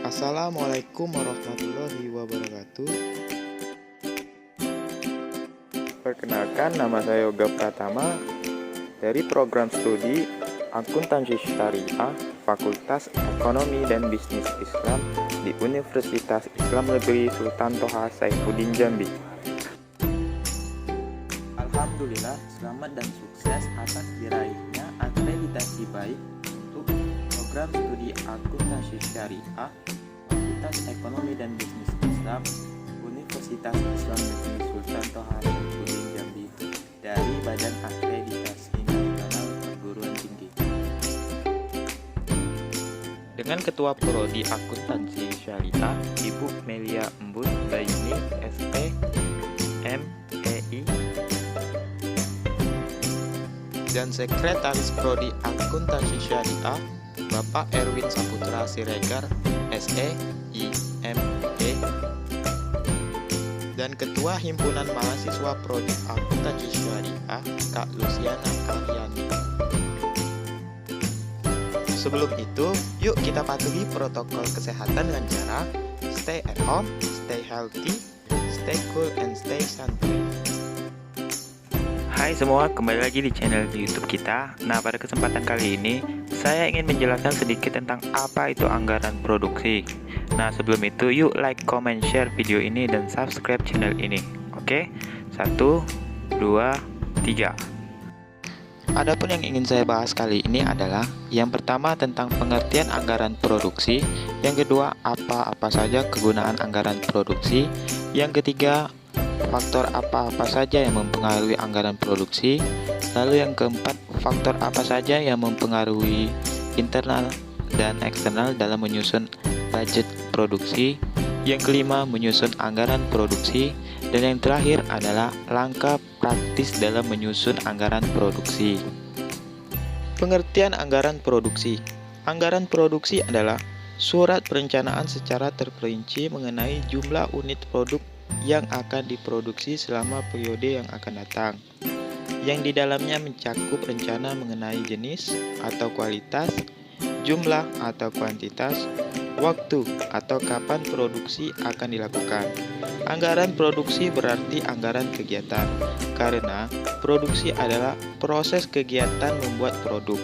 Assalamualaikum warahmatullahi wabarakatuh. Perkenalkan, nama saya Yoga Pratama dari program studi Akuntansi Syariah Fakultas Ekonomi dan Bisnis Islam di Universitas Islam Negeri Sultan Toha Saifuddin Jambi. Alhamdulillah, selamat dan sukses atas diraihnya akreditasi baik untuk program studi Akuntansi Syariah Fakultas Ekonomi dan Bisnis Islam Universitas Islam Negeri Sultan Toha Saifuddin Jambi dari Badan Akreditasi Nasional Perguruan Tinggi. Dengan Ketua Prodi Akuntansi Syariah, Ibu Melia Embun Baini, ST, MEI, Dan Sekretaris Prodi Akuntansi Syariah, Bapak Erwin Saputra Siregar, SE, IME, dan Ketua Himpunan Mahasiswa Prodi Akuntansi Syariah, Kak Luciana Aryani. Sebelum itu, yuk kita patuhi protokol kesehatan dengan cara stay at home, stay healthy, stay cool, and stay santuy. Hai semua, kembali lagi di channel YouTube kita. Nah, pada kesempatan kali ini saya ingin menjelaskan sedikit tentang apa itu anggaran produksi. Nah, sebelum itu yuk like, comment, share video ini dan subscribe channel ini. Oke? 1, 2, 3. Adapun yang ingin saya bahas kali ini adalah yang pertama tentang pengertian anggaran produksi, yang kedua apa-apa saja kegunaan anggaran produksi, yang ketiga faktor apa-apa saja yang mempengaruhi anggaran produksi, lalu yang keempat faktor apa saja yang mempengaruhi internal dan eksternal dalam menyusun budget produksi, yang kelima menyusun anggaran produksi, dan yang terakhir adalah langkah praktis dalam menyusun anggaran produksi. Pengertian anggaran produksi. Anggaran produksi adalah surat perencanaan secara terperinci mengenai jumlah unit produk yang akan diproduksi selama periode yang akan datang, yang di dalamnya mencakup rencana mengenai jenis atau kualitas, jumlah atau kuantitas, waktu atau kapan produksi akan dilakukan. Anggaran produksi berarti anggaran kegiatan, karena produksi adalah proses kegiatan membuat produk.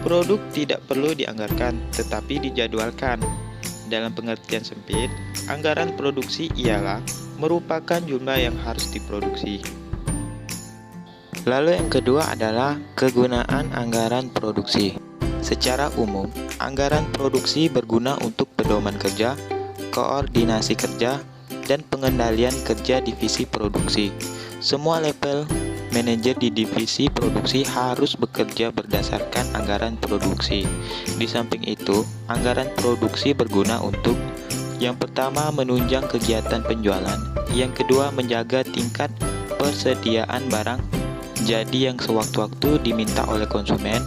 Produk tidak perlu dianggarkan, tetapi dijadwalkan. Dalam pengertian sempit, anggaran produksi ialah merupakan jumlah yang harus diproduksi. Lalu yang kedua adalah kegunaan anggaran produksi. Secara umum, anggaran produksi berguna untuk pedoman kerja, koordinasi kerja, dan pengendalian kerja divisi produksi. Semua level manajer di divisi produksi harus bekerja berdasarkan anggaran produksi. Di samping itu, anggaran produksi berguna untuk yang pertama, menunjang kegiatan penjualan. Yang kedua, menjaga tingkat persediaan barang jadi yang sewaktu-waktu diminta oleh konsumen.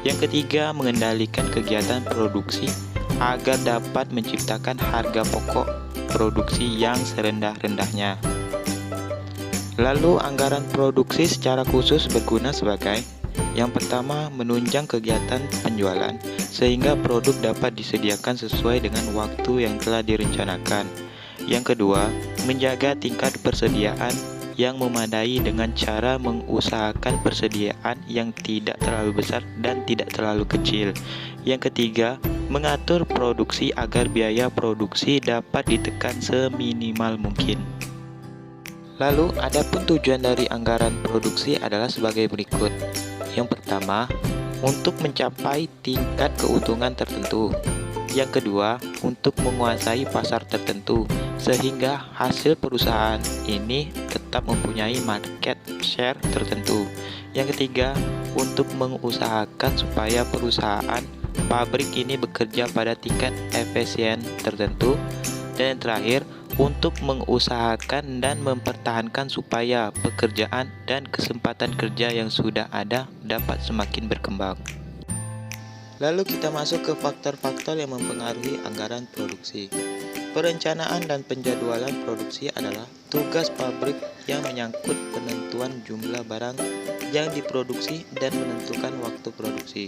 Yang ketiga, mengendalikan kegiatan produksi agar dapat menciptakan harga pokok produksi yang serendah-rendahnya. Lalu, anggaran produksi secara khusus berguna sebagai yang pertama, menunjang kegiatan penjualan sehingga produk dapat disediakan sesuai dengan waktu yang telah direncanakan. Yang kedua, menjaga tingkat persediaan yang memadai dengan cara mengusahakan persediaan yang tidak terlalu besar dan tidak terlalu kecil. Yang ketiga, mengatur produksi agar biaya produksi dapat ditekan seminimal mungkin. Lalu, adapun tujuan dari anggaran produksi adalah sebagai berikut. Yang pertama, untuk mencapai tingkat keuntungan tertentu. Yang kedua, untuk menguasai pasar tertentu, sehingga hasil perusahaan ini tetap mempunyai market share tertentu. Yang ketiga, untuk mengusahakan supaya perusahaan pabrik ini bekerja pada tingkat efisien tertentu. Dan yang terakhir, untuk mengusahakan dan mempertahankan supaya pekerjaan dan kesempatan kerja yang sudah ada dapat semakin berkembang. Lalu kita masuk ke faktor-faktor yang mempengaruhi anggaran produksi. Perencanaan dan penjadwalan produksi adalah tugas pabrik yang menyangkut penentuan jumlah barang yang diproduksi dan menentukan waktu produksi.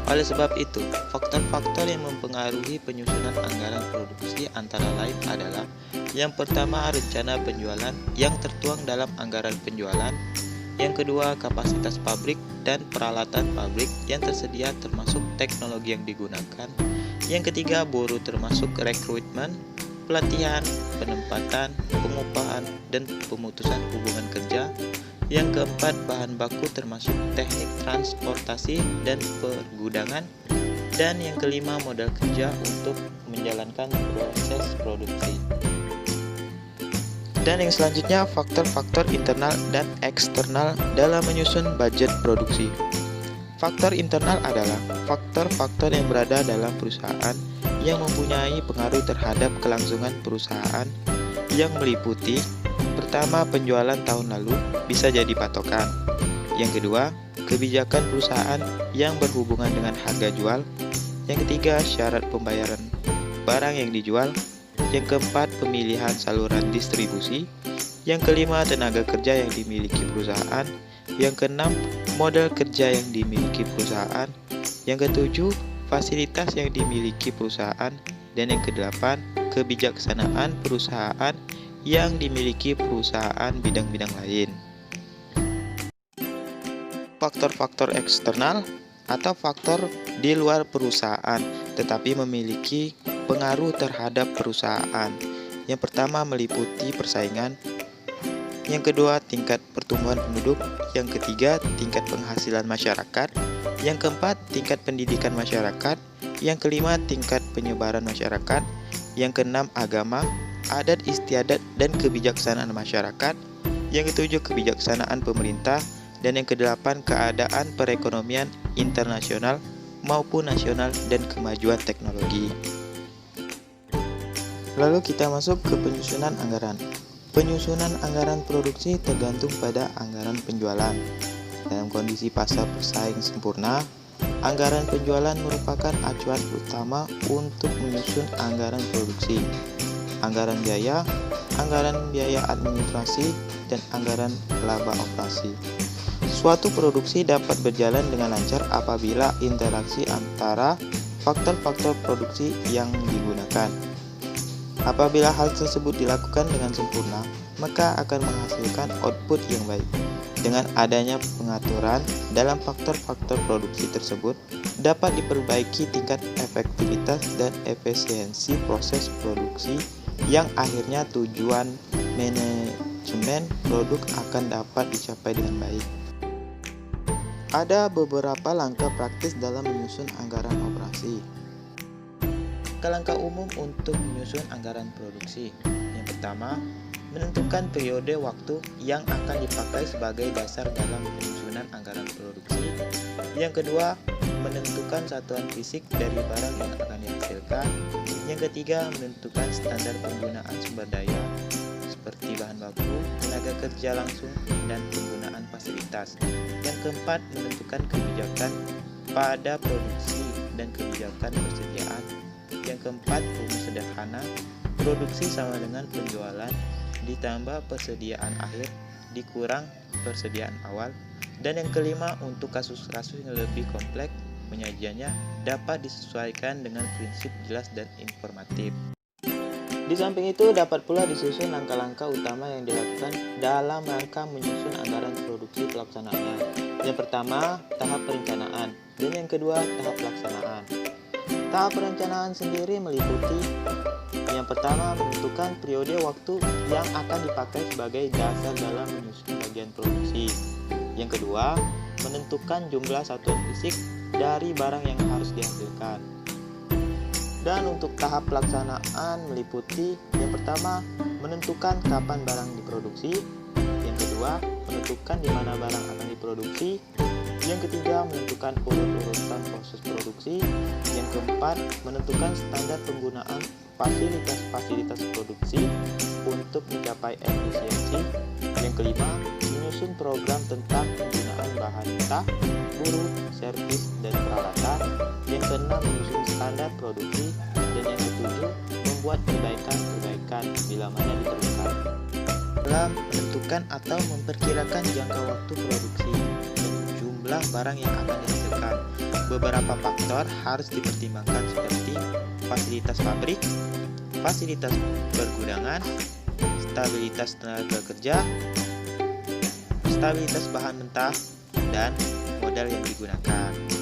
Oleh sebab itu, faktor-faktor yang mempengaruhi penyusunan anggaran produksi antara lain adalah: yang pertama, rencana penjualan yang tertuang dalam anggaran penjualan; yang kedua, kapasitas pabrik dan peralatan pabrik yang tersedia termasuk teknologi yang digunakan; yang ketiga, buruh termasuk rekrutmen, pelatihan, penempatan, pengupahan, dan pemutusan hubungan kerja; yang keempat, bahan baku termasuk teknik transportasi dan pergudangan; dan yang kelima, modal kerja untuk menjalankan proses produksi. Dan yang selanjutnya, faktor-faktor internal dan eksternal dalam menyusun budget produksi. Faktor internal adalah faktor-faktor yang berada dalam perusahaan yang mempunyai pengaruh terhadap kelangsungan perusahaan, yang meliputi: pertama, penjualan tahun lalu bisa jadi patokan; yang kedua, kebijakan perusahaan yang berhubungan dengan harga jual; yang ketiga, syarat pembayaran barang yang dijual; yang keempat, pemilihan saluran distribusi; yang kelima, tenaga kerja yang dimiliki perusahaan; yang keenam, modal kerja yang dimiliki perusahaan; yang ketujuh, fasilitas yang dimiliki perusahaan; dan yang kedelapan, kebijaksanaan perusahaan yang dimiliki perusahaan bidang-bidang lain. Faktor-faktor eksternal atau faktor di luar perusahaan tetapi memiliki pengaruh terhadap perusahaan. Yang pertama, meliputi persaingan; yang kedua, tingkat pertumbuhan penduduk; yang ketiga, tingkat penghasilan masyarakat; yang keempat, tingkat pendidikan masyarakat; yang kelima, tingkat penyebaran masyarakat; yang keenam, agama, adat istiadat dan kebijaksanaan masyarakat; yang ketujuh, kebijaksanaan pemerintah; dan yang kedelapan, keadaan perekonomian internasional maupun nasional dan kemajuan teknologi. Lalu kita masuk ke penyusunan anggaran. Penyusunan anggaran produksi tergantung pada anggaran penjualan. Dalam kondisi pasar bersaing sempurna, anggaran penjualan merupakan acuan utama untuk menyusun anggaran produksi. Anggaran biaya, anggaran biaya administrasi, dan anggaran laba operasi. Suatu produksi dapat berjalan dengan lancar apabila interaksi antara faktor-faktor produksi yang digunakan. Apabila hal tersebut dilakukan dengan sempurna, maka akan menghasilkan output yang baik. Dengan adanya pengaturan dalam faktor-faktor produksi tersebut, dapat diperbaiki tingkat efektivitas dan efisiensi proses produksi, yang akhirnya tujuan manajemen produk akan dapat dicapai dengan baik. Ada beberapa langkah praktis dalam menyusun anggaran operasi. Langkah umum untuk menyusun anggaran produksi. Yang pertama, menentukan periode waktu yang akan dipakai sebagai dasar dalam penyusunan anggaran produksi. Yang kedua, menentukan satuan fisik dari barang yang akan dihasilkan. Yang ketiga, menentukan standar penggunaan sumber daya seperti bahan baku, tenaga kerja langsung, dan penggunaan fasilitas. Yang keempat, menentukan kebijakan pada produksi dan kebijakan persediaan. Yang keempat, rumus sederhana, produksi sama dengan penjualan ditambah persediaan akhir dikurang persediaan awal. Dan yang kelima, untuk kasus-kasus yang lebih kompleks, penyajiannya dapat disesuaikan dengan prinsip jelas dan informatif. Di samping itu, dapat pula disusun langkah-langkah utama yang dilakukan dalam rangka menyusun anggaran produksi pelaksanaannya. Yang pertama, tahap perencanaan, dan yang kedua, tahap pelaksanaan. Tahap perencanaan sendiri meliputi: yang pertama, menentukan periode waktu yang akan dipakai sebagai dasar dalam menyusun bagian produksi. Yang kedua, menentukan jumlah satuan fisik dari barang yang harus dihasilkan. Dan untuk tahap pelaksanaan meliputi: yang pertama, menentukan kapan barang diproduksi; yang kedua, menentukan di mana barang akan diproduksi; yang ketiga, menentukan urut-urutan proses produksi; yang keempat, menentukan standar penggunaan fasilitas-fasilitas produksi untuk mencapai efisiensi; yang kelima, menyusun program tentang penggunaan bahan mentah, buruh, servis, dan peralatan; yang keenam, menyusun standar produksi; dan yang ketujuh, membuat perbaikan-perbaikan bila mana diperlukan. Dalam menentukan atau memperkirakan jangka waktu produksi. jumlah barang yang akan dihasilkan. Beberapa faktor harus dipertimbangkan seperti fasilitas pabrik, fasilitas pergudangan, stabilitas tenaga kerja, stabilitas bahan mentah, dan modal yang digunakan.